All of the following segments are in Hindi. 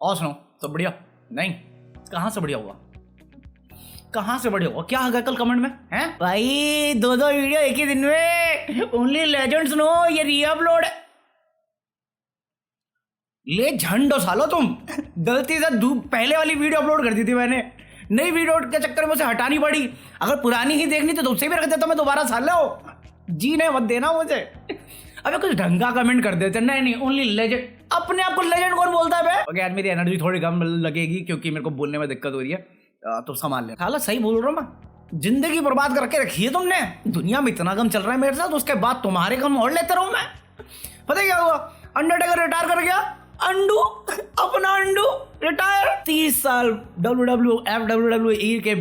और सुनो सब बढ़िया? नहीं, कहाँ से बढ़िया हुआ? कहाँ से बढ़िया हुआ? क्या आ गया कल कमेंट में? हैं भाई दो वीडियो एक ही दिन में, ओनली लेजेंड्स नो, ये रीअपलोड है। ले झंडो सालो तुम, गलती से पहले वाली वीडियो अपलोड कर दी थी मैंने, नई वीडियो के चक्कर में उसे हटानी पड़ी। अगर पुरानी ही देखनी तो उसे भी रख देता मैं दोबारा, सालो जीने मत देना मुझे। अबे कुछ ढंग का कमेंट कर देते। नहीं ओनली लेजेंड। अपने आप को लेजेंड कौन बोलता है बे? ओके यार मेरी एनर्जी थोड़ी कम लगेगी क्योंकि मेरे को बोलने में दिक्कत हो रही है, तो संभाल ले। खाला सही बोल रहा हूँ मैं, जिंदगी बर्बाद करके रखी है तुमने। दुनिया में इतना कम चल रहा है मेरे साथ, उसके बाद तुम्हारे कम और लेते रहूं मैं। पता है क्या हुआ? अंडरटेकर रिटायर कर गया, अपना अंडू रिटायर। 30 साल WWE के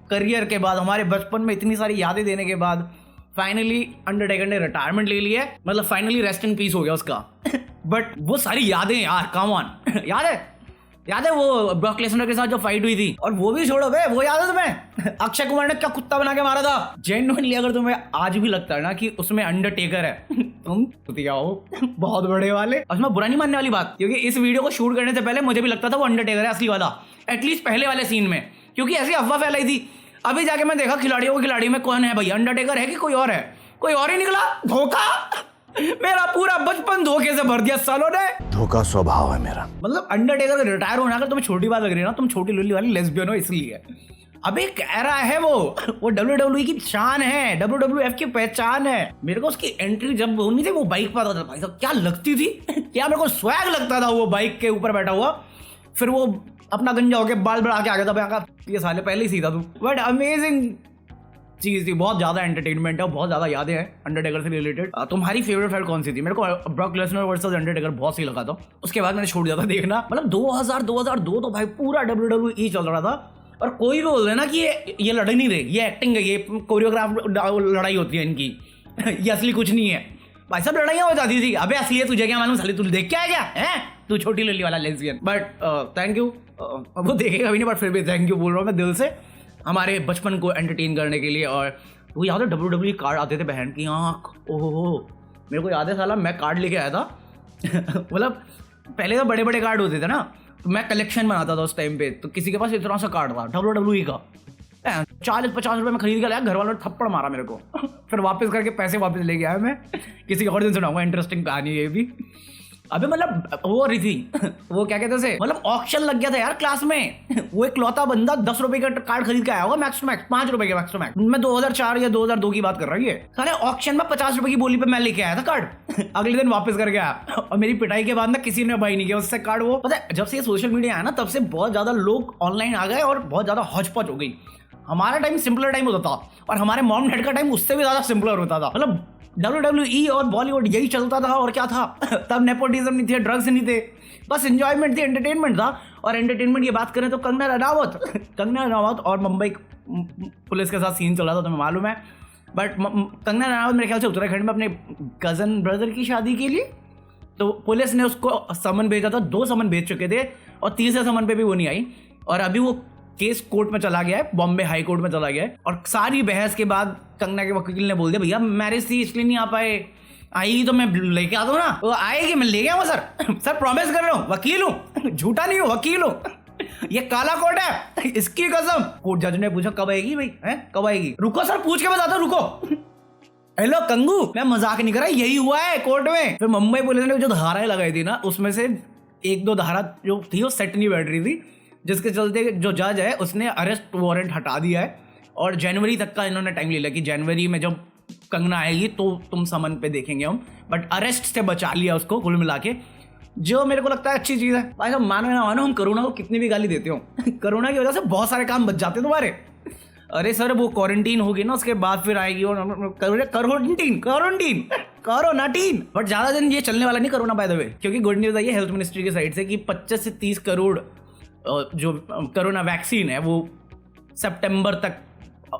करियर के बाद, हमारे बचपन में इतनी सारी यादें देने के बाद फाइनली अंडरटेकर ने रिटायरमेंट ले लिया है। मतलब फाइनली रेस्ट इन पीस हो गया उसका। बट वो सारी यादें यार, कम ऑन, याद है वो ब्रॉक लेसनर के साथ जो फाइट हुई थी? और वो भी छोड़ो बे, वो याद है तुम्हें अक्षय कुमार ने क्या कुत्ता बना के मारा था? जेन्युइनली अगर तुम्हें आज भी लगता है ना कि उसमें अंडरटेकर है, तुम कुतिया हो बहुत बड़े वाले। और उसमें बुरा नहीं मानने वाली बात, क्योंकि इस वीडियो को शूट करने से पहले मुझे भी लगता था वो अंडरटेकर है असली वाला, एटलीस्ट पहले वाले सीन में, क्योंकि ऐसी अफवाह फैलाई थी। अभी जाके मैं देखा खिलाड़ी में कौन है भाई, अंडरटेकर है कि कोई और है? कोई और ही निकला। धोखा, मेरा पूरा बचपन धोखे से भर दिया सालों ने। धोखा स्वभाव है मेरा। मतलब अंडरटेकर रिटायर होना, अगर तुम्हें छोटी बात लग रही है ना, तुम छोटी लुल्ली वाली लेस्बियन हो इसलिए। अबे कह रहा है वो WWE की शान है, WWF की पहचान है। मेरे को उसकी एंट्री जब होनी थी वो बाइक पर आता था, भाई साहब क्या लगती थी, क्या मेरे को स्वैग लगता था वो बाइक के ऊपर बैठा हुआ। फिर वो अपना गंजा होके बाल बढ़ा के आ गया था, ये साले पहले ही सीधा तू। बट अमेजिंग चीज थी, बहुत ज्यादा एंटरटेनमेंट है, बहुत ज्यादा यादें हैं अंडरटेकर से रिलेटेड। तुम्हारी फेवरेट फाइट कौन सी थी? मेरे को ब्रॉक लेसनर वर्सेस अंडरटेकर बहुत सही लगा था, उसके बाद मैंने छोड़ दिया था देखना। मतलब 2002 तो भाई पूरा WWE चल रहा था, और कोई भी बोल देना कि ये लड़ नहीं रहे, ये एक्टिंग है, ये कोरियोग्राफ लड़ाई होती है इनकी, ये असली कुछ नहीं है। भाई सब लड़ाइयाँ हो जाती थी। अबे असली है तुझे क्या मालूम, साले तू देख के आया क्या है, तू छोटी लल्ली वाला लेस्बियन। बट थैंक यू, वो देखेगा भी नहीं बट फिर भी थैंक यू बोल रहा हूँ मैं दिल से, हमारे बचपन को एंटरटेन करने के लिए। और वो याद है WWE कार्ड आते थे बहन की आँख, ओहो मेरे को याद है साला मैं कार्ड लेके आया था। मतलब पहले तो बड़े बड़े कार्ड होते थे ना, तो मैं कलेक्शन बनाता था उस टाइम पे। तो किसी के पास इतना सा कार्ड था WWE का, 40-50 रुपए में खरीद के लाया, घर वालों ने थप्पड़ मारा मेरे को। फिर वापस करके पैसे वापस लेके आया मैं। किसी और दिन सुनाऊंगा इंटरेस्टिंग कहानी ये भी। अबे मतलब वो हो रही थी, वो क्या कहते थे, मतलब ऑक्शन लग गया था यार क्लास में। वो एक लौता बंदा 10 रुपए का कार्ड खरीद के आया होगा मैक्स टू मैक्स, 5 रुपए के मैक्स टू मैक्स। मैं 2004 या 2002 की बात कर रही है। साले ऑक्शन में 50 रुपए की बोली पे मैं लेके आया था कार्ड। अगले दिन वापस करके आया, और मेरी पिटाई के बाद ना किसी ने बाई नहीं किया उससे कार्ड। वो पता है जब से ये सोशल मीडिया आया ना, तब से बहुत ज्यादा लोग ऑनलाइन आ गए और बहुत ज्यादा हौच-पौच हो गई। हमारा टाइम सिंपलर टाइम होता था, और हमारे मॉम डैड का टाइम उससे भी ज्यादा सिंपलर होता था। मतलब WWE और बॉलीवुड यही चलता था, और क्या था। तब नेपोटिज्म नहीं थे, ड्रग्स नहीं थे, बस एंजॉयमेंट थी, एंटरटेनमेंट था। और एंटरटेनमेंट की बात करें तो कंगना रनावत और मुंबई पुलिस के साथ सीन चल रहा था, तुम्हें मालूम है। बट कंगना रनावत मेरे ख्याल से उत्तराखंड में अपने कजन ब्रदर की शादी के लिए, तो पुलिस ने उसको समन भेजा था। 2 समन भेज चुके थे, और तीसरे समन पे भी वो नहीं आई। और अभी वो केस कोर्ट में चला गया है, बॉम्बे हाई कोर्ट में चला गया है। और सारी बहस के बाद कंगना के वकील ने बोल दिया भैया मैरिज थी इसलिए नहीं आ पाए, आएगी तो मैं लेके आ दूँ ना। वो आएगी, मैं ले गया हूँ सर प्रॉमिस कर रहा हूँ, वकील हूँ, झूठा नहीं हूँ, वकील हूँ। ये काला कोर्ट है, इसकी कसम। कोर्ट जज ने पूछा कब आएगी भाई, हैं कब आएगी? रुको सर पूछ के बताता, रुको। हेलो कंगू, मैं मजाक नहीं कर रहा, यही हुआ है कोर्ट में। फिर मुंबई पुलिस ने जो धाराएं लगाई थी ना, उसमें से 1-2 धारा जो थी वो सेट नहीं बैठ रही थी, जिसके चलते जो जज है उसने अरेस्ट वारंट हटा दिया है। और जनवरी तक का इन्होंने टाइम ले लिया कि जनवरी में जब कंगना आएगी तो तुम समन पे देखेंगे हम। बट अरेस्ट से बचा लिया उसको कुल मिला के, जो मेरे को लगता है अच्छी चीज़ है। भाई साहब मानो ना मानो, हम कोरोना को कितनी भी गाली देते हो, कोरोना की वजह से बहुत सारे काम बच जाते हैं तुम्हारे। अरे सर वो क्वारंटीन होगी ना, उसके बाद फिर आएगी और कोरोनाटीन। बट ज़्यादा दिन ये चलने वाला नहीं कोरोना बाय द वे, क्योंकि गुड न्यूज़ आई है हेल्थ मिनिस्ट्री की साइड से कि 25 से 30 करोड़ जो कोरोना वैक्सीन है वो सितंबर तक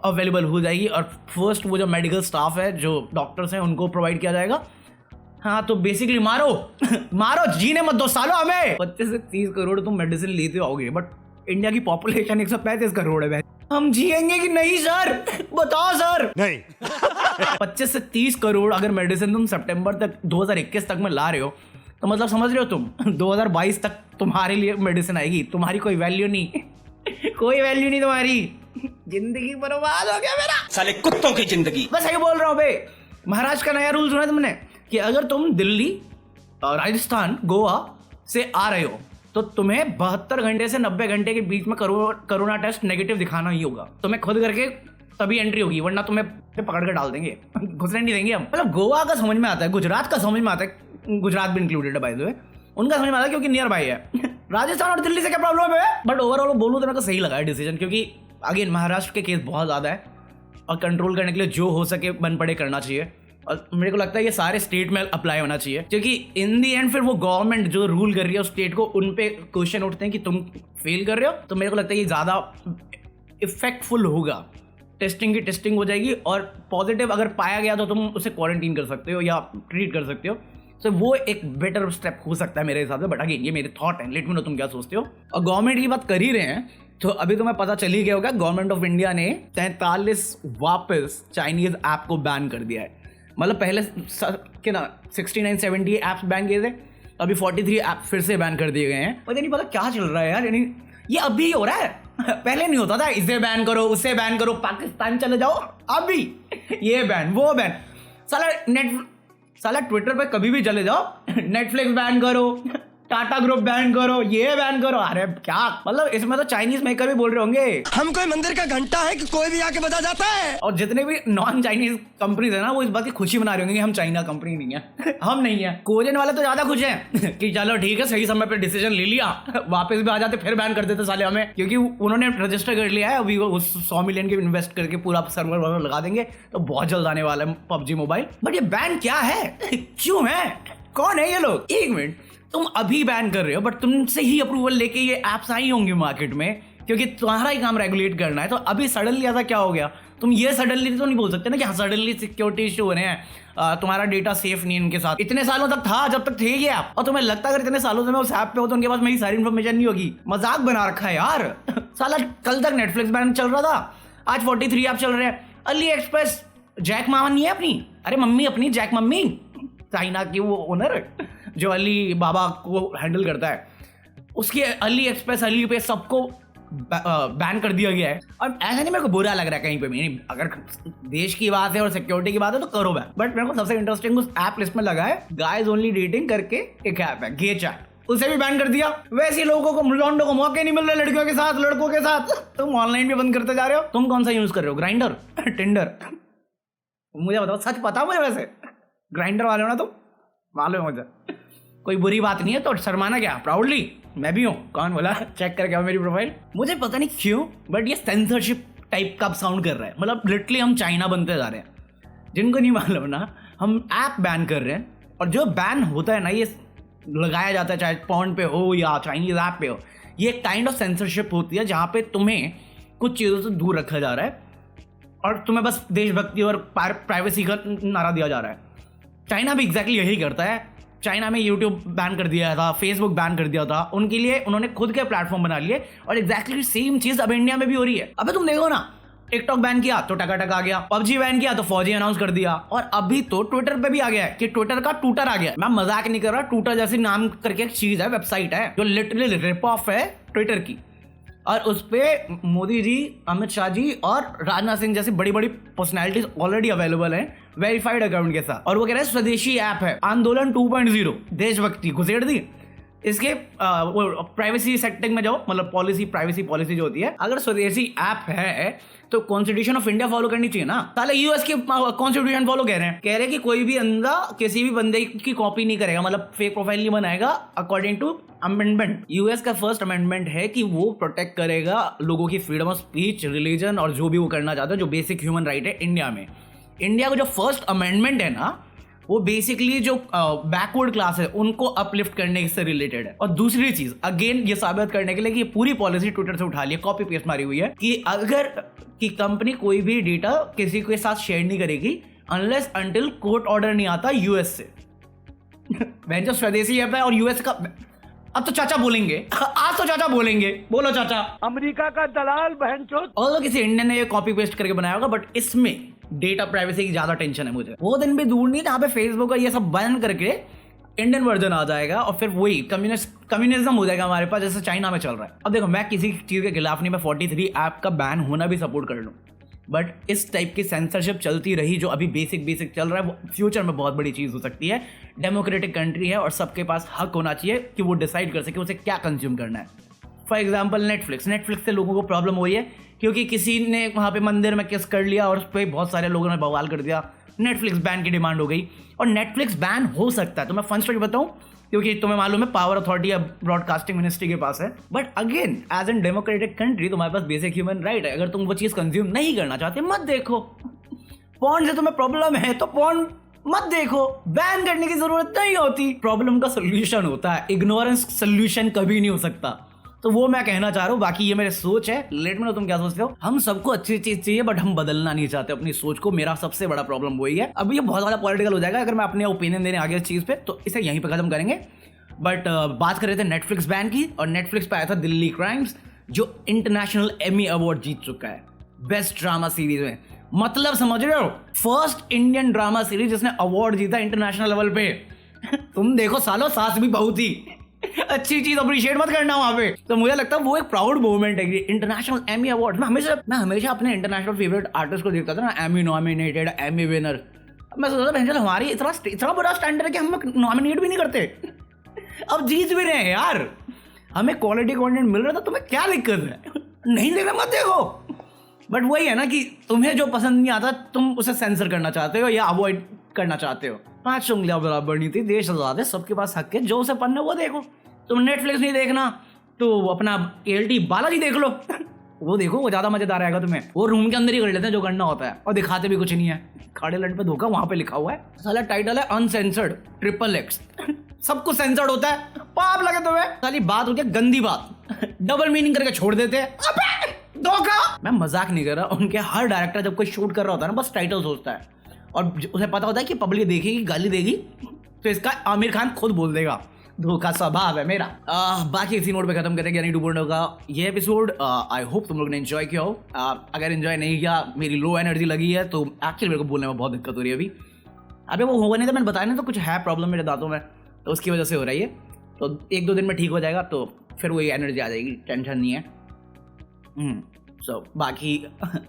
अवेलेबल हो जाएगी। और फर्स्ट वो जो मेडिकल स्टाफ है, जो डॉक्टर्स हैं, उनको प्रोवाइड किया जाएगा। हाँ तो बेसिकली मारो जीने मत दो सालों हमें। 25 से 30 करोड़ तुम मेडिसिन लेते आओगे, बट इंडिया की पॉपुलेशन 135 करोड़ है, हम जिएंगे कि नहीं सर, बताओ सर। नहीं। 25 से 30 करोड़ अगर मेडिसिन तुम सितंबर तक 2021 तक में ला रहे हो, तो मतलब समझ रहे हो तुम 2022 तक तुम्हारे लिए मेडिसिन आएगी, तुम्हारी कोई वैल्यू नहीं कोई वैल्यू नहीं तुम्हारी, जिंदगी बर्बाद हो गया मेरा, साले कुत्तों की जिंदगी। बस यही बोल रहा हूँ बे। महाराष्ट्र का नया रूल सुना तुमने कि अगर तुम दिल्ली, राजस्थान, गोवा से आ रहे हो तो तुम्हें 72 घंटे से 90 घंटे के बीच में कोरोना टेस्ट नेगेटिव दिखाना ही होगा। तुम्हें खुद करके तभी एंट्री होगी, वरना तुम्हें पकड़ कर डाल देंगे घुसने नहीं देंगे हम। मतलब गोवा का समझ में आता है, गुजरात का समझ में आता है, गुजरात भी इंक्लूडेड है बाय द वे, उनका समझ में आता है क्योंकि नियर बाई है राजस्थान और दिल्ली से क्या प्रॉब्लम है? बट ओवरऑल बोलूँ तो मेरे को सही लगा है डिसीजन, क्योंकि अगेन महाराष्ट्र के केस बहुत ज़्यादा है और कंट्रोल करने के लिए जो हो सके बन पड़े करना चाहिए। और मेरे को लगता है ये सारे स्टेट में अप्लाई होना चाहिए, क्योंकि इन दी एंड फिर वो गवर्नमेंट जो रूल कर रही है उस स्टेट को, उन पे क्वेश्चन उठते हैं कि तुम फेल कर रहे हो। तो मेरे को लगता है ये ज़्यादा इफेक्टफुल होगा। टेस्टिंग की टेस्टिंग हो जाएगी और पॉजिटिव अगर पाया गया तो तुम उसे क्वारंटीन कर सकते हो या ट्रीट कर सकते हो। तो वो एक बेटर स्टेप हो सकता है मेरे हिसाब से। बट अगेन ये मेरे थॉट हैं, लेट मी नो तुम क्या सोचते हो। और गवर्नमेंट की बात कर ही रहे हैं तो अभी तुम्हें पता चल ही गया होगा, गवर्नमेंट ऑफ इंडिया ने 43 वापस चाइनीज ऐप को बैन कर दिया है। मतलब पहले के ना 69-70 ऐप्स बैन किए थे, अभी 43 ऐप फिर से बैन कर दिए गए हैं। मुझे नहीं पता क्या चल रहा है यार, यानी ये अभी हो रहा है पहले नहीं होता था, इसे बैन करो उसे बैन करो, पाकिस्तान चले जाओ, अभी ये बैन वो बैन। साला ट्विटर पे कभी भी चले जाओ नेटफ्लिक्स बैन करो, टाटा ग्रुप बैन करो, ये बैन करो। अरे क्या मतलब, इसमें तो चाइनीज मेकर भी बोल रहे होंगे हम कोई मंदिर का घंटा है कि कोई भी आके बजा जाता है। और जितने भी नॉन चाइनीज कंपनीज है ना, वो इस बात की खुशी मना रहे होंगे कि हम चाइना कंपनी नहीं है हम नहीं है। कोरियन वाले तो ज्यादा खुश हैं कि चलो ठीक है, सही समय पे डिसीजन ले लिया, वापस भी आ जाते फिर बैन कर देते साले हमें, क्योंकि उन्होंने रजिस्टर कर लिया है अभी, वो 100 मिलियन के इन्वेस्ट करके पूरा सर्वर वर्वर लगा देंगे, तो बहुत जल्द आने वाला है पबजी मोबाइल। बट ये बैन क्या है क्यों है, कौन है ये लोग? एक मिनट, तुम अभी बैन कर रहे हो बट तुमसे ही अप्रूवल लेके ये ऐप्स आई होंगी मार्केट में, क्योंकि तुम्हारा ही काम रेगुलेट करना है। तो अभी सडनली ऐसा क्या हो गया? तुम ये सडनली तो नहीं बोल सकते ना कि हाँ सडनली सिक्योरिटी इशू हो रहे हैं, तुम्हारा डेटा सेफ नहीं इनके साथ। इतने सालों तक था, जब तक थे ये ऐप, और तुम्हें लगता अगर इतने सालों से मैं उस ऐप पे हो तो उनके पास मेरी सारी इन्फॉर्मेशन नहीं होगी। मजाक बना रखा है यार साला, कल तक नेटफ्लिक्स बैन चल रहा था, आज 43 ऐप चल रहे हैं। अली एक्सप्रेस, जैक मामा नहीं है अपनी, अरे मम्मी अपनी जैक मम्मी, चाइना की वो ओनर जो अली बाबा को हैंडल करता है, उसकी अली एक्सप्रेस, अली पे सबको बैन कर दिया गया है। और ऐसा नहीं मेरे को बुरा लग रहा है कहीं पे भी, अगर देश की बात है और सिक्योरिटी की बात है तो करो बैन। बट मेरे को सबसे इंटरेस्टिंग उस ऐप लिस्ट में लगा है गाइज ओनली डेटिंग करके एक ऐप है, गे चैट, उसे भी बैन कर दिया। वैसे लोगों को, लौंडों को मौके नहीं मिल रहे लड़कियों के साथ, लड़कों के साथ, तुम ऑनलाइन भी बंद करते जा रहे हो। तुम कौन सा यूज कर रहे हो, ग्राइंडर टिंडर? मुझे बताओ, सच पता मुझे, वैसे ग्राइंडर वाले हो ना तुम, मालूम है मुझे। कोई बुरी बात नहीं है तो शर्माना क्या, प्राउडली मैं भी हूँ। कौन बोला? चेक करके आओ मेरी प्रोफाइल। मुझे पता नहीं क्यों बट ये सेंसरशिप टाइप का साउंड कर रहा है, मतलब लिटरली हम चाइना बनते जा रहे हैं। जिनको नहीं मालूम ना, हम ऐप बैन कर रहे हैं, और जो बैन होता है ना, ये लगाया जाता है चाहे पॉन्ड पे हो या चाइनीज ऐप पे हो, ये काइंड ऑफ सेंसरशिप होती है जहाँ पे तुम्हें कुछ चीज़ों से दूर रखा जा रहा है और तुम्हें बस देशभक्ति और प्राइवेसी का नारा दिया जा रहा है। चाइना भी एग्जैक्टली यही करता है। चाइना में यूट्यूब बैन कर दिया था, फेसबुक बैन कर दिया था, उनके लिए उन्होंने खुद के प्लेटफॉर्म बना लिए, और एग्जैक्टली सेम चीज अब इंडिया में भी हो रही है। अबे तुम देखो ना, टिकटॉक बैन किया तो टकाटक आ गया, पबजी बैन किया तो फौजी अनाउंस कर दिया, और अभी तो ट्विटर पे भी आ गया है कि ट्विटर का टूटर आ गया। मैं मजाक नहीं कर रहा, टूटर जैसी नाम करके एक चीज है, वेबसाइट है जो लिटरली रिप ऑफ है ट्विटर की, और उस पे मोदी जी, अमित शाह जी और राजनाथ सिंह जैसी बड़ी बड़ी पर्सनैलिटीज ऑलरेडी अवेलेबल हैं वेरीफाइड अकाउंट के साथ। और वो कह रहे हैं स्वदेशी ऐप है, आंदोलन 2.0, देशभक्ति घुसेड़ दी। इसके प्राइवेसी सेटिंग में जाओ, मतलब पॉलिसी, प्राइवेसी पॉलिसी जो होती है, अगर स्वदेशी ऐप है तो कॉन्स्टिट्यूशन ऑफ इंडिया फॉलो करनी चाहिए ना। ताले यूएस की कॉन्स्टिट्यूशन फॉलो कह रहे हैं कि कोई भी अंधा किसी भी बंदे की कॉपी नहीं करेगा, मतलब फेक प्रोफाइल नहीं बनाएगा अकॉर्डिंग टू अमेंडमेंट। यूएस का फर्स्ट अमेंडमेंट है कि वो प्रोटेक्ट करेगा लोगों की फ्रीडम ऑफ स्पीच, रिलीजन और जो भी वो करना चाहते हैं, जो बेसिक ह्यूमन राइट है इंडिया में। इंडिया का जो फर्स्ट अमेंडमेंट है ना, वो बेसिकली जो बैकवर्ड क्लास है उनको अपलिफ्ट करने से रिलेटेड है। और दूसरी चीज, अगेन ये साबित करने के लिए कि ये पूरी पॉलिसी ट्विटर से उठा ली है, कॉपी पेस्ट मारी हुई है, कि अगर कि कंपनी कोई भी डेटा किसी के साथ शेयर नहीं करेगी अनलेस अंटिल कोर्ट ऑर्डर नहीं आता यूएस से। जो स्वदेशी ऐप है और यूएस का, अब तो चाचा बोलेंगे, आज तो चाचा बोलेंगे, बोलो चाचा। अमेरिका का दलाल बहनचोद। और किसी इंडियन ने ये कॉपी पेस्ट करके बनाया होगा, बट इसमें डेटा प्राइवेसी की ज्यादा टेंशन है मुझे। वो दिन भी दूर नहीं जहाँ पे फेसबुक का ये सब बैन करके इंडियन वर्जन आ जाएगा और फिर वही कम्युनिज्म हो जाएगा हमारे पास, जैसे चाइना में चल रहा है। अब देखो, मैं किसी चीज़ के खिलाफ नहीं, मैं 43 ऐप का बैन होना भी सपोर्ट कर लूँ, बट इस टाइप की सेंसरशिप चलती रही जो अभी बेसिक चल रहा है, वो फ्यूचर में बहुत बड़ी चीज़ हो सकती है। डेमोक्रेटिक कंट्री है और सबके पास हक होना चाहिए कि वो डिसाइड कर सके उसे क्या कंज्यूम करना है। फॉर एग्जाम्पल नेटफ्लिक्स से लोगों को प्रॉब्लम हुई है क्योंकि किसी ने वहाँ पे मंदिर में किस कर लिया और उस पर बहुत सारे लोगों ने बवाल कर दिया, नेटफ्लिक्स बैन की डिमांड हो गई। और नेटफ्लिक्स बैन हो सकता है, तो मैं फन स्टोरी बताऊं, क्योंकि तुम्हें मालूम है पावर अथॉरिटी या ब्रॉडकास्टिंग मिनिस्ट्री के पास है। But again, as an democratic country तुम्हारे पास बेसिक ह्यूमन राइट है। अगर तुम वो चीज़ कंज्यूम नहीं करना चाहते मत देखो। पॉर्न से तुम्हें प्रॉब्लम है तो पॉर्न मत देखो, बैन करने की जरूरत नहीं होती। प्रॉब्लम का सोल्यूशन होता है, इग्नोरेंस सोल्यूशन कभी नहीं हो सकता। तो वो मैं कहना चाह रहा हूँ, बाकी ये मेरी सोच है, लेट में तुम क्या सोचते हो। हम सबको अच्छी चीज चाहिए बट हम बदलना नहीं चाहते अपनी सोच को, मेरा सबसे बड़ा प्रॉब्लम वही है। अब ये बहुत ज़्यादा पॉलिटिकल हो जाएगा अगर मैं अपने ओपिनियन देने आगे इस चीज़ पे, तो इसे यहीं पे खत्म करेंगे। बट बात कर रहे थे नेटफ्लिक्स बैन की, और नेटफ्लिक्स पे आया था दिल्ली क्राइम्स, जो इंटरनेशनल एमी अवार्ड जीत चुका है बेस्ट ड्रामा सीरीज में। मतलब समझ रहे हो, फर्स्ट इंडियन ड्रामा सीरीज जिसने अवार्ड जीता इंटरनेशनल लेवल पे। तुम देखो सालो, सास भी बहुत ही अच्छी चीज अप्रिशिएट मत करना वहां पे। तो मुझे लगता है वो एक प्राउड मोमेंट है कि इंटरनेशनल एमी अवार्ड। मैं हमेशा अपने इंटरनेशनल फेवरेट आर्टिस्ट को देखता था ना, एमी नॉमिनेटेड, एमी विनर। मैं सोचता था भैंचोद हमारी इतना बड़ा स्टैंडर्ड है कि हम नॉमिनेट भी नहीं करते। अब जीत भी रहे हैं यार, हमें क्वालिटी कंटेंट मिल रहा था, तुम्हें क्या दिक्कत है? नहीं देखना मत देखो। बट वही है ना कि तुम्हें जो पसंद नहीं आता तुम उसे सेंसर करना चाहते हो या अवॉइड करना चाहते हो। 5 उंगलियां बराबर नहीं थी, देश आजाद है, सबके पास हक है, जो उसे पढ़ना वो देखो। तुम नेटफ्लिक्स नहीं देखना तो अपना ALT बालाजी देख लो। वो देखो, वो ज्यादा मजेदार आएगा तुम्हें। वो रूम के अंदर ही कर लेते हैं जो करना होता है और दिखाते भी कुछ नहीं है। खाड़े लट पे धोखा वहां पे लिखा हुआ है, साला टाइटल है अनसेंसर्ड XXX। सब कुछ सेंसर्ड होता है, पाप लगे तुम्हें। साली बात होती है गंदी बात, डबल मीनिंग करके छोड़ देते हैं। अबे धोखा। मैं मजाक नहीं कर रहा, उनके हर डायरेक्टर जब कोई शूट कर रहा होता है ना, बस टाइटल सोचता है और उसे पता होता है कि पब्लिक देखेगी, गाली देगी, तो इसका आमिर खान खुद बोल देगा। धोखा स्वभाव है मेरा। बाकी इसी नोट पे खत्म करेंगे यानी 2.0 का ये एपिसोड। आई होप तुम लोग ने एंजॉय किया हो। अगर एंजॉय नहीं किया, मेरी लो एनर्जी लगी है, तो एक्चुअली मेरे को बोलने में बहुत दिक्कत हो रही है अभी। अबे वो होगा नहीं था, मैंने बताया नहीं, तो कुछ है प्रॉब्लम मेरे दांतों में, तो उसकी वजह से हो रही है। तो 1-2 दिन में ठीक हो जाएगा, तो फिर वही एनर्जी आ जाएगी, टेंशन नहीं है। बाकी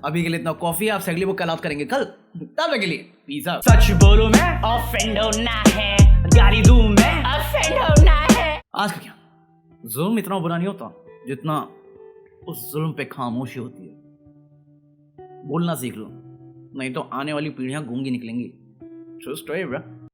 अभी के लिए इतना कॉफी, आप अगली बुक कल आउट करेंगे कल, तब के लिए पीस आउट। सच बोलो मैं ऑफेंड होना है, गाली दूं मैं ऑफेंड होना है। आज का क्या, जुल्म इतना बुरा नहीं होता जितना उस जुल्म पे खामोशी होती है। बोलना सीख लो, नहीं तो आने वाली पीढ़ियां गूंगी निकलेंगी। True story bro.